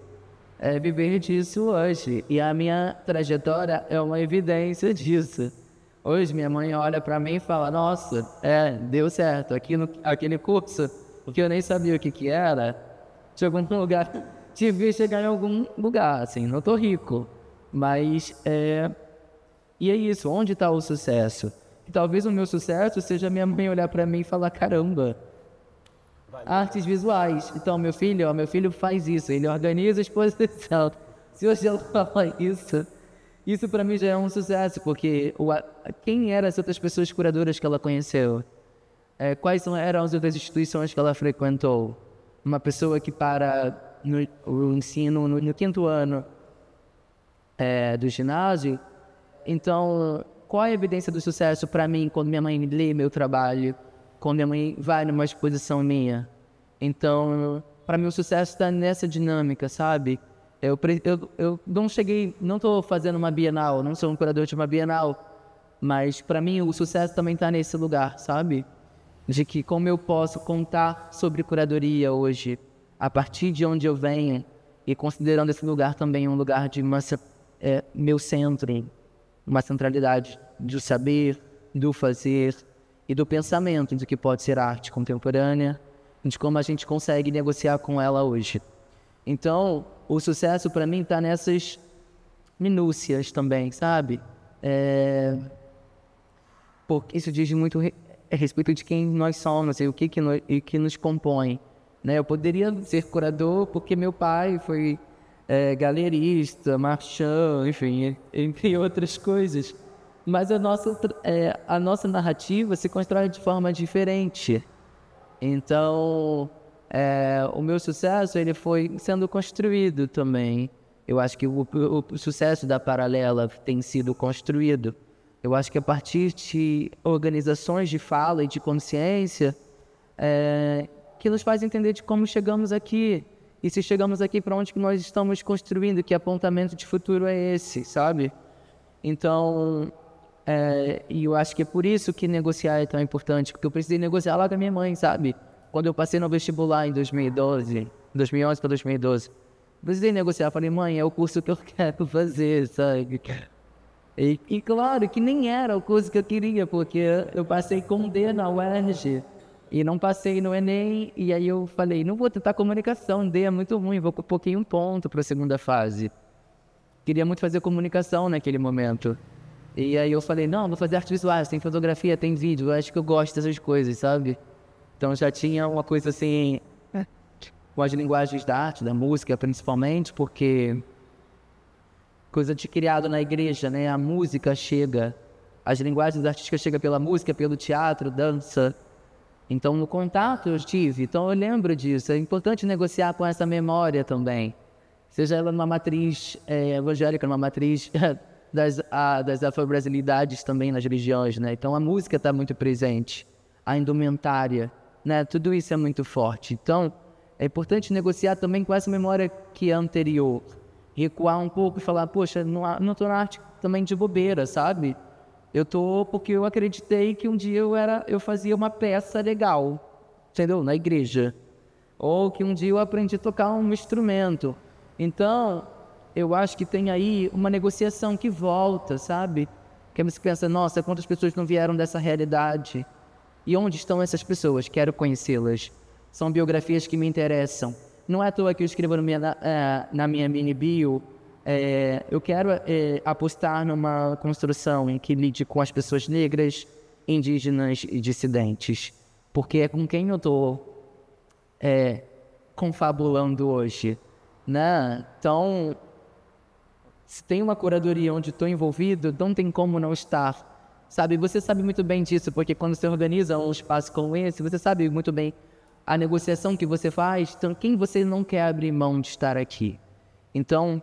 viver disso hoje. E a minha trajetória é uma evidência disso. Hoje minha mãe olha para mim e fala, nossa, deu certo. Aquele curso, porque eu nem sabia o que era, chegou em um lugar, tive chegar em algum lugar, assim, não tô rico, mas e é isso, onde está o sucesso? E talvez o meu sucesso seja minha mãe olhar para mim e falar, caramba, artes visuais, então meu filho faz isso, ele organiza a exposição. Se hoje ela fala isso para mim já é um sucesso, porque quem eram as outras pessoas curadoras que ela conheceu? Quais eram as outras instituições que ela frequentou? Uma pessoa que para o ensino no 5º ano do ginásio. Então, qual é a evidência do sucesso para mim quando minha mãe lê meu trabalho, quando minha mãe vai numa exposição minha? Então, para mim o sucesso está nessa dinâmica, sabe? Eu não estou fazendo uma Bienal, não sou um curador de uma Bienal, mas para mim o sucesso também está nesse lugar, sabe? De que como eu posso contar sobre curadoria hoje, a partir de onde eu venho, e considerando esse lugar também um lugar de meu centro, uma centralidade do saber, do fazer e do pensamento do que pode ser arte contemporânea, de como a gente consegue negociar com ela hoje. Então, o sucesso para mim está nessas minúcias também, sabe? Porque isso diz muito a respeito de quem nós somos e o que nos compõe, né? Eu poderia ser curador porque meu pai foi galerista, marchand, enfim, entre outras coisas. Mas a nossa narrativa se constrói de forma diferente. Então, o meu sucesso ele foi sendo construído também. Eu acho que o sucesso da Paralela tem sido construído. Eu acho que a partir de organizações de fala e de consciência que nos faz entender de como chegamos aqui. E se chegamos aqui, para onde que nós estamos construindo, que apontamento de futuro é esse, sabe? Então, e eu acho que é por isso que negociar é tão importante, porque eu precisei negociar lá com a minha mãe, sabe? Quando eu passei no vestibular em 2011 para 2012, precisei negociar, falei, mãe, é o curso que eu quero fazer, sabe? E claro que nem era o curso que eu queria, porque eu passei com D na UERJ e não passei no Enem, e aí eu falei, não vou tentar comunicação, D é muito ruim, vou um pouquinho um ponto para a segunda fase. Queria muito fazer comunicação naquele momento. E aí eu falei, não, vou fazer artes visuais, tem fotografia, tem vídeo, eu acho que eu gosto dessas coisas, sabe? Então já tinha uma coisa assim, com as linguagens da arte, da música principalmente, porque coisa de criado na igreja, né? A música chega, as linguagens artísticas chegam pela música, pelo teatro, dança. Então no contato eu tive, então eu lembro disso. É importante negociar com essa memória também. Seja ela numa matriz evangélica, numa matriz das afro-brasilidades também nas religiões, né? Então a música está muito presente, a indumentária, né? Tudo isso é muito forte. Então é importante negociar também com essa memória que é anterior. Recuar um pouco e falar, poxa, não estou na arte também de bobeira, sabe? Eu tô porque eu acreditei que um dia eu fazia uma peça legal, entendeu? Na igreja. Ou que um dia eu aprendi a tocar um instrumento. Então, eu acho que tem aí uma negociação que volta, sabe? Que você pensa, nossa, quantas pessoas não vieram dessa realidade? E onde estão essas pessoas? Quero conhecê-las. São biografias que me interessam. Não é à toa que eu escrevo na minha mini bio, eu quero apostar numa construção em que lide com as pessoas negras, indígenas e dissidentes. Porque é com quem eu estou confabulando hoje, né? Então, se tem uma curadoria onde estou envolvido, não tem como não estar, sabe? Você sabe muito bem disso, porque quando você organiza um espaço como esse, você sabe muito bem a negociação que você faz, então quem você não quer abrir mão de estar aqui. Então,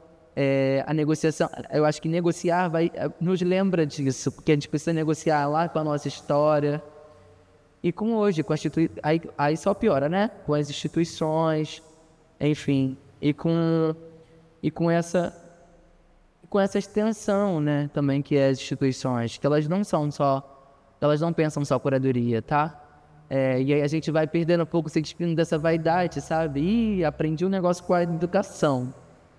a negociação, eu acho que negociar nos lembra disso, porque a gente precisa negociar lá com a nossa história, e com hoje, com aí só piora, né? Com as instituições, enfim, e com essa extensão, né? Também que é as instituições, que elas não pensam só curadoria, tá? E aí a gente vai perdendo um pouco esse espírito dessa vaidade, sabe? Ih, aprendi um negócio com a educação.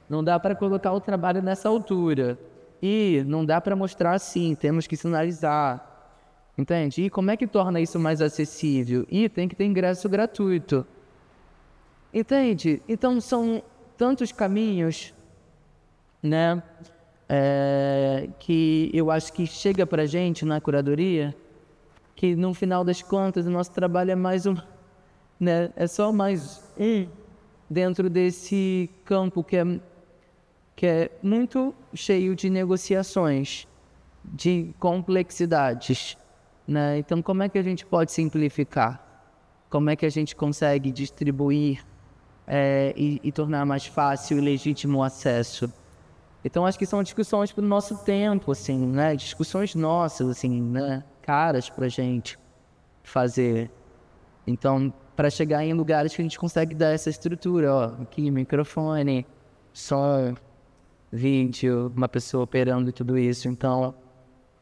Não dá para colocar o trabalho nessa altura. E não dá para mostrar assim, temos que sinalizar. Entende? E como é que torna isso mais acessível? E tem que ter ingresso gratuito. Entende? Então são tantos caminhos, né? Que eu acho que chega pra gente na curadoria, que no final das contas o nosso trabalho é mais né? É só mais dentro desse campo que é muito cheio de negociações, de complexidades, né? Então, como é que a gente pode simplificar? Como é que a gente consegue distribuir e tornar mais fácil e legítimo o acesso? Então, acho que são discussões para o nosso tempo, assim, né? Discussões nossas, assim, né? Caras para a gente fazer. Então, para chegar em lugares que a gente consegue dar essa estrutura, ó, aqui, microfone, som, vídeo, uma pessoa operando tudo isso. Então,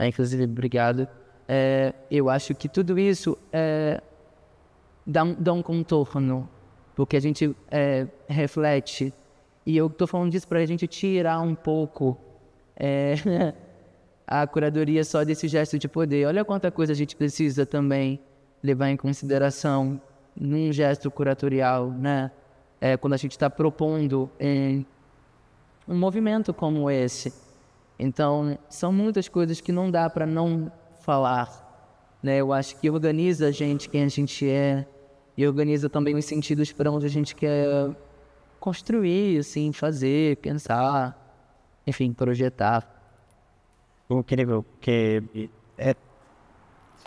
inclusive, obrigado. Eu acho que tudo isso dá um contorno, porque a gente reflete. E eu estou falando disso para a gente tirar um pouco a curadoria só desse gesto de poder. Olha quanta coisa a gente precisa também levar em consideração num gesto curatorial, né? Quando a gente está propondo um movimento como esse. Então, são muitas coisas que não dá para não falar, né? Eu acho que organiza a gente, quem a gente é, e organiza também os sentidos para onde a gente quer construir, assim, fazer, pensar, enfim, projetar. Incrível, porque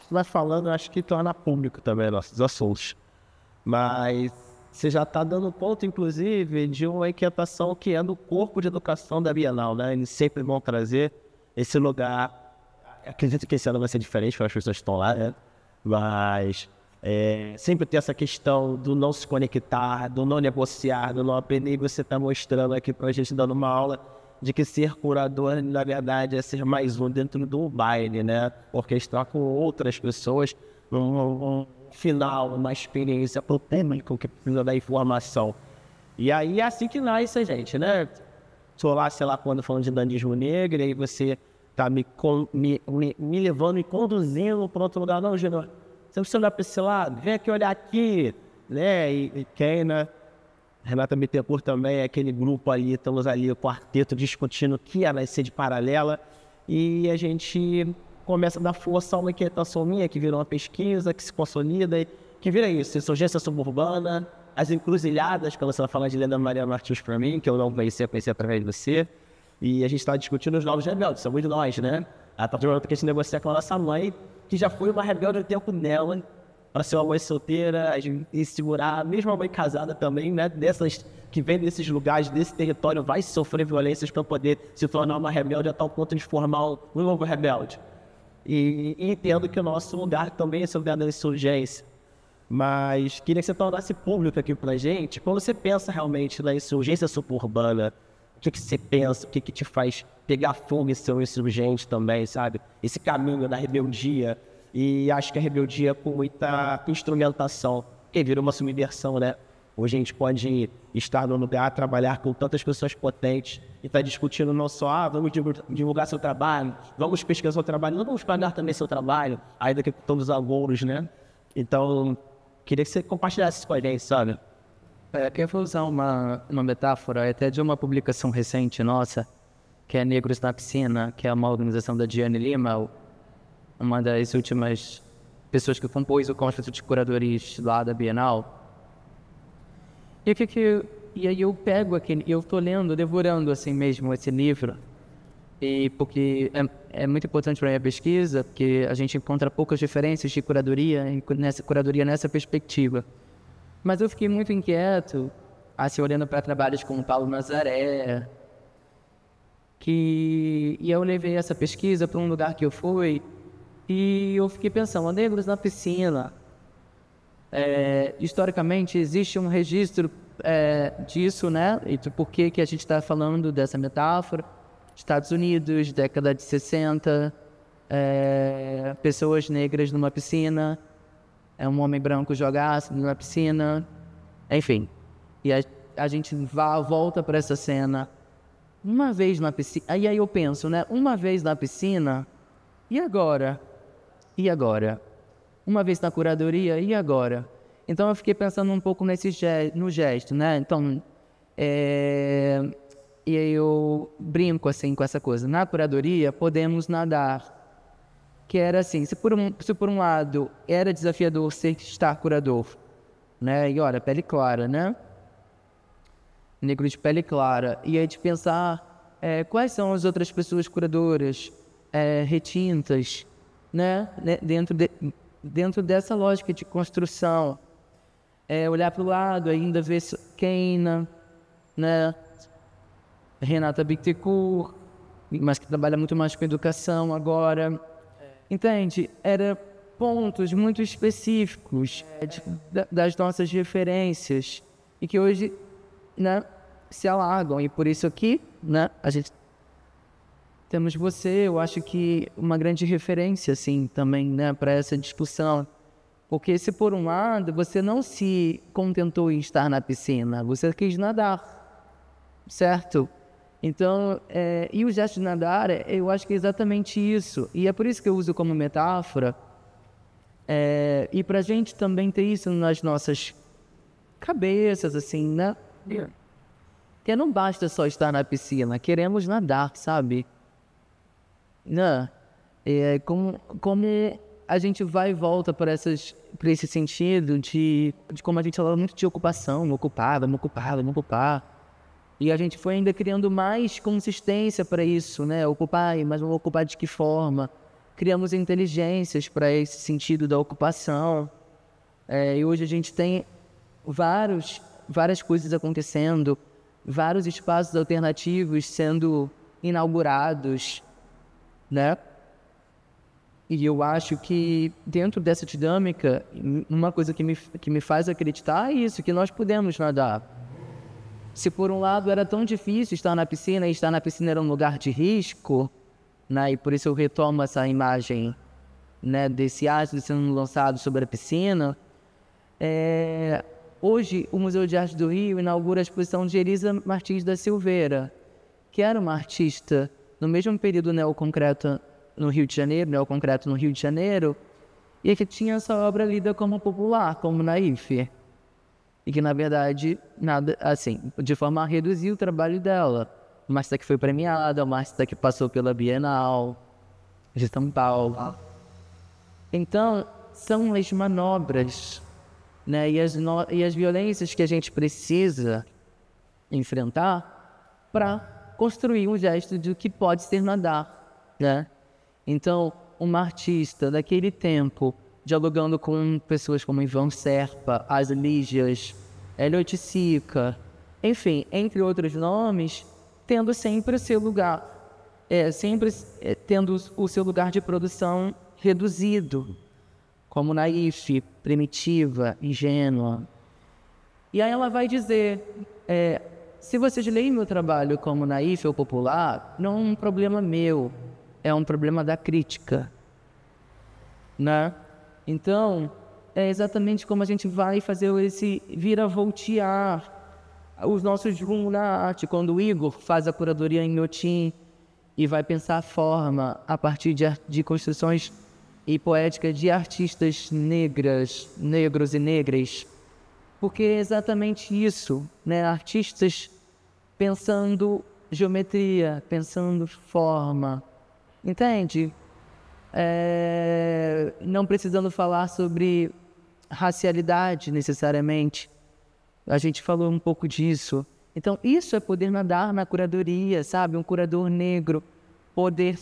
vai falando, acho que torna público também nossos assuntos. Mas você já está dando ponto, inclusive, de uma inquietação que é do corpo de educação da Bienal, né? Eles sempre vão trazer esse lugar. Acredito que esse ano vai ser diferente, porque as pessoas estão lá, né? Mas sempre tem essa questão do não se conectar, do não negociar, do não aprender. E você está mostrando aqui para a gente, dando uma aula de que ser curador, na verdade, é ser mais um dentro do baile, né? Orquestrar com outras pessoas um final, uma experiência polêmica que precisa da informação. E aí é assim que nasce a gente, né? Estou lá, sei lá, quando falando de danismo negro, aí você tá me levando e conduzindo para outro lugar. Não, Júnior, você precisa olhar para esse lado, vem aqui olhar aqui, né? E quem, né? Renata Bittencourt também, aquele grupo ali, estamos ali, o quarteto discutindo o que vai ser de paralela, e a gente começa a dar força a uma inquietação minha, que vira uma pesquisa, que se consolida, e que vira isso, insurgência suburbana, as encruzilhadas, quando você vai falar de Helena Maria Martins para mim, que eu não conhecia através de você, e a gente está discutindo os novos rebeldes, somos nós, né? A partir do momento que a gente negocia com a nossa mãe, que já foi uma rebelde no tempo dela, para ser uma mãe solteira e segurar, mesmo a mãe casada também, né? Dessas que vem desses lugares, desse território, vai sofrer violências para poder se tornar uma rebelde a tal ponto de formar um novo rebelde. E entendo que o nosso lugar também é esse lugar da insurgência. Mas queria que você tornasse público aqui pra gente, quando você pensa realmente na insurgência suburbana, que você pensa, o que te faz pegar fogo e ser um insurgente também, sabe? Esse caminho da rebeldia. E acho que a rebeldia com muita instrumentação, que vira uma subversão, né? Hoje a gente pode estar no lugar, trabalhar com tantas pessoas potentes e estar discutindo não só, vamos divulgar seu trabalho, vamos pesquisar seu trabalho, não vamos pagar também seu trabalho, ainda que com todos os alouros, né? Então, queria que você compartilhasse isso com a gente, sabe? Eu vou usar uma metáfora até de uma publicação recente nossa, que é Negros na Piscina, que é uma organização da Diane Lima, uma das últimas pessoas que compôs o Conjunto de Curadores lá da Bienal. E aí eu pego aquele, eu tô lendo, devorando assim mesmo esse livro, e porque é muito importante para a minha pesquisa, porque a gente encontra poucas diferenças de curadoria, nessa perspectiva. Mas eu fiquei muito inquieto, assim, olhando para trabalhos como Paulo Nazaré, e eu levei essa pesquisa para um lugar que eu fui, e eu fiquei pensando, Negros na Piscina. Historicamente existe um registro disso, né? E por que a gente está falando dessa metáfora? Estados Unidos, década de 60, pessoas negras numa piscina, um homem branco jogar numa piscina, enfim. E a gente volta para essa cena, uma vez na piscina, aí eu penso, né? Uma vez na piscina, e agora? E agora? Uma vez na curadoria, e agora? Então eu fiquei pensando um pouco no gesto, né? Então, e aí eu brinco assim com essa coisa. Na curadoria, podemos nadar. Que era assim, se por um lado era desafiador estar curador, né? E olha, pele clara, né? Negro de pele clara. E aí de pensar quais são as outras pessoas curadoras, retintas, né? Dentro dessa lógica de construção, olhar para o lado, ainda ver Keina, né? Renata Bittencourt, mas que trabalha muito mais com educação agora. Entende? Eram pontos muito específicos das nossas referências e que hoje, né, se alargam. E por isso aqui, né, a gente temos você, eu acho que uma grande referência, assim, também, né, para essa discussão. Porque se por um lado você não se contentou em estar na piscina, você quis nadar, certo? Então, e o gesto de nadar, eu acho que é exatamente isso. E é por isso que eu uso como metáfora. E para a gente também ter isso nas nossas cabeças, assim, né? Que não basta só estar na piscina, queremos nadar, sabe? Né? Como a gente vai e volta para esse sentido de como a gente fala muito de ocupação, me ocupar. E a gente foi ainda criando mais consistência para isso, né? Ocupar, mas vamos ocupar de que forma? Criamos inteligências para esse sentido da ocupação. E hoje a gente tem várias coisas acontecendo, vários espaços alternativos sendo inaugurados, né? E eu acho que dentro dessa dinâmica, uma coisa que me faz acreditar é isso, que nós podemos nadar. Se por um lado era tão difícil estar na piscina, e estar na piscina era um lugar de risco, né? E por isso eu retomo essa imagem, né, desse ácido sendo lançado sobre a piscina. Hoje o Museu de Arte do Rio inaugura a exposição de Elisa Martins da Silveira, que era uma artista no mesmo período neoconcreto no Rio de Janeiro, e que tinha essa obra lida como popular, como naif. E que, na verdade, nada, assim, de forma a reduzir o trabalho dela. Uma artista que foi premiada, uma artista que passou pela Bienal de São Paulo. Então, são as manobras, né, e as violências que a gente precisa enfrentar para construir um gesto de que pode ser nadar, né? Então, uma artista daquele tempo, dialogando com pessoas como Ivan Serpa, As Lígias, Elliot Sica, enfim, entre outros nomes, tendo sempre o seu lugar, tendo o seu lugar de produção reduzido, como naif, primitiva, ingênua. E aí ela vai dizer, se vocês leem meu trabalho como naif ou popular, não é um problema meu, é um problema da crítica, né? Então, é exatamente como a gente vai fazer esse vira-voltear os nossos rumos na arte. Quando o Igor faz a curadoria em Inhotim e vai pensar a forma a partir de construções e poéticas de artistas negros e negras, porque é exatamente isso, né? Artistas pensando geometria, pensando forma, entende? Não precisando falar sobre racialidade necessariamente. A gente falou um pouco disso. Então, isso é poder nadar na curadoria, sabe? Um curador negro poder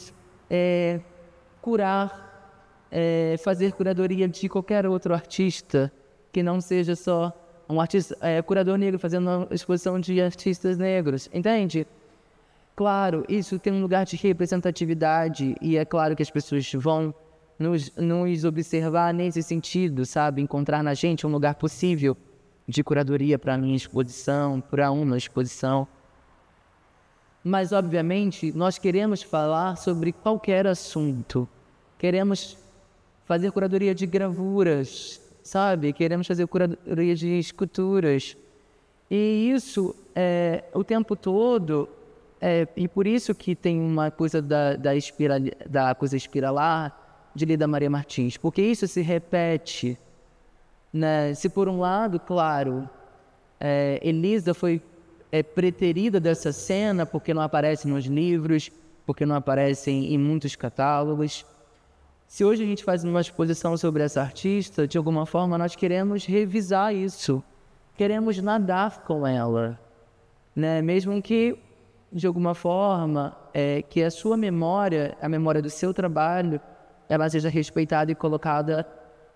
fazer curadoria de qualquer outro artista, que não seja só um artista, curador negro fazendo uma exposição de artistas negros, entende? Claro, isso tem um lugar de representatividade e é claro que as pessoas vão nos observar nesse sentido, sabe? Encontrar na gente um lugar possível de curadoria para a minha exposição, para uma exposição. Mas, obviamente, nós queremos falar sobre qualquer assunto. Queremos fazer curadoria de gravuras, sabe? Queremos fazer curadoria de esculturas. E isso, o tempo todo, e por isso que tem uma coisa da coisa espiralar de Lida Maria Martins, porque isso se repete, né? Se por um lado, claro, Elisa foi preterida dessa cena porque não aparece nos livros, porque não aparece em muitos catálogos. Se hoje a gente faz uma exposição sobre essa artista, de alguma forma nós queremos revisar isso, queremos nadar com ela, né? Mesmo que, de alguma forma, que a sua memória, a memória do seu trabalho, ela seja respeitada e colocada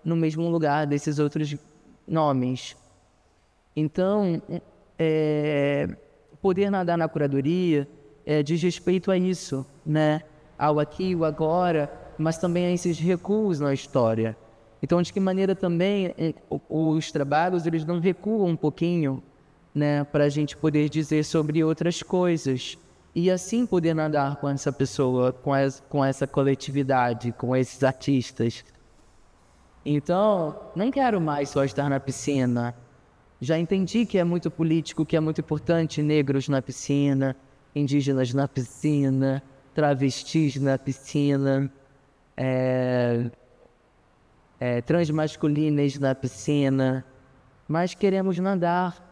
no mesmo lugar desses outros nomes. Então, poder nadar na curadoria diz respeito a isso, né? Ao aqui e o agora, mas também a esses recuos na história. Então, de que maneira também os trabalhos eles não recuam um pouquinho, né, para a gente poder dizer sobre outras coisas e assim poder nadar com essa pessoa, com essa coletividade, com esses artistas. Então, não quero mais só estar na piscina. Já entendi que é muito político, que é muito importante negros na piscina, indígenas na piscina, travestis na piscina, transmasculinas na piscina, mas queremos nadar,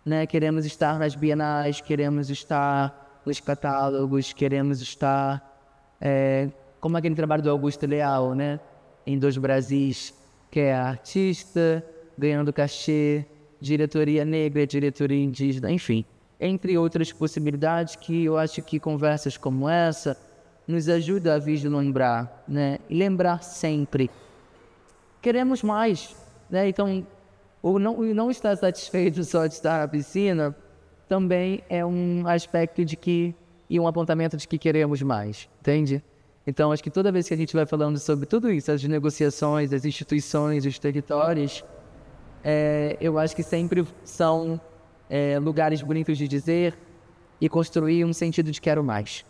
né? Queremos estar nas bienais, queremos estar nos catálogos, queremos estar como aquele trabalho do Augusto Leal, né? Em Dois Brasis, que é artista, ganhando cachê, diretoria negra, diretoria indígena, enfim, entre outras possibilidades que eu acho que conversas como essa nos ajudam a vislumbrar, né? E lembrar sempre. Queremos mais, né? Então, o não estar satisfeito só de estar na piscina também é um aspecto e um apontamento de que queremos mais, entende? Então, acho que toda vez que a gente vai falando sobre tudo isso, as negociações, as instituições, os territórios, eu acho que sempre são lugares bonitos de dizer e construir um sentido de quero mais.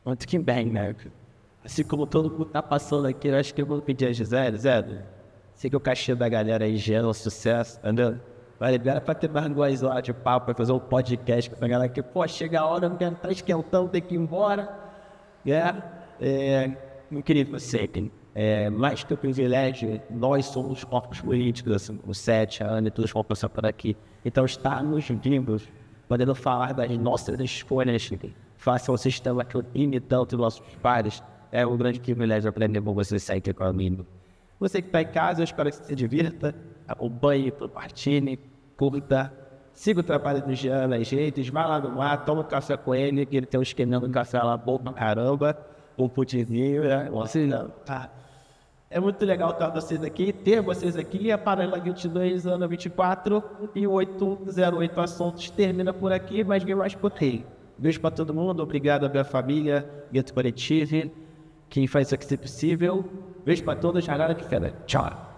Muito que bem, né? Assim como todo mundo tá passando aqui, eu acho que eu vou pedir a Gisele, sei que o cachê da galera aí gera um sucesso, entendeu? Vai liberar pra ter mais 2 horas de papo, pra fazer um podcast com essa galera que, pô, chega a hora, não quero estar esquentando, tem que ir embora. Meu querido, sempre, mais que o privilégio, nós somos corpos políticos, assim, como o Sete, a Ana e todos vão passar por aqui. Então, estarmos vivos, podendo falar das nossas escolhas, face ao sistema que oprime tanto nossos pares, é um grande privilégio aprender com você sempre comigo. Você que está em casa, eu espero que você se divirta, acompanhe, compartilhe, curta, siga o trabalho do Jean nas redes, vai lá no mar, toma um café com ele, que ele tem um esqueminha de café lá bom pra caramba, um pudinzinho, né? É muito legal estar vocês aqui, ter vocês aqui, a Paralela 22, ano 24, e o 808 Assuntos termina por aqui, mas vem mais por aí. Beijo para todo mundo, obrigado à minha família, Gueto Coletivo, quem faz isso aqui ser possível. Beijo para todos, galera que fera. Tchau.